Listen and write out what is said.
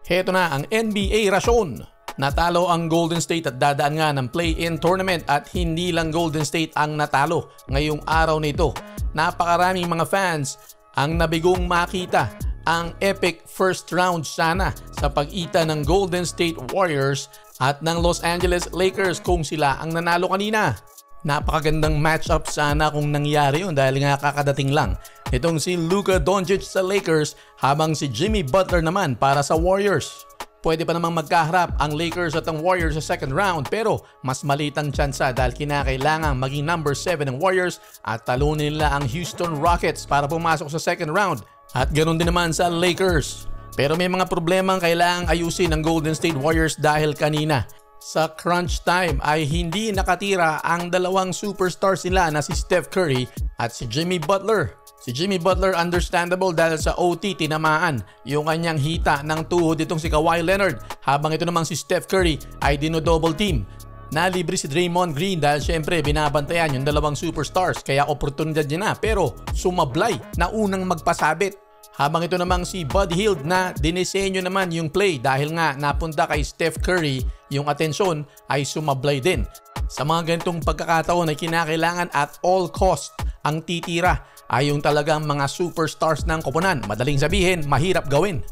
Heto na ang NBA rasyon. Natalo ang Golden State at dadaan nga ng play-in tournament at hindi lang Golden State ang natalo ngayong araw nito. Napakaraming mga fans ang nabigong makita ang epic first round sana sa pagitan ng Golden State Warriors at ng Los Angeles Lakers kung sila ang nanalo kanina. Napakagandang matchup sana kung nangyari yun dahil nga kakadating lang itong si Luka Doncic sa Lakers habang si Jimmy Butler naman para sa Warriors. Pwede pa namang magkaharap ang Lakers at ang Warriors sa second round pero mas maliit ang tsansa dahil kinakailangan maging number 7 ng Warriors at talunin nila ang Houston Rockets para pumasok sa second round. At ganoon din naman sa Lakers. Pero may mga problemang kailangang ayusin ng Golden State Warriors dahil kanina sa crunch time ay hindi nakatira ang dalawang superstars nila na si Steph Curry at si Jimmy Butler. Si Jimmy Butler understandable dahil sa OT tinamaan yung kanyang hita ng tuhod itong si Kawhi Leonard habang ito namang si Steph Curry ay dino-double team. Nalibre si Draymond Green dahil syempre binabantayan yung dalawang superstars kaya oportunidad niya na pero sumablay na unang magpasabit. Habang ito namang si Buddy Hield na dinisenyo naman yung play dahil nga napunta kay Steph Curry yung atensyon ay sumablay din. Sa mga ganitong pagkakataon ay kinakailangan at all cost ang titira ay yung talagang mga superstars ng koponan. Madaling sabihin, mahirap gawin.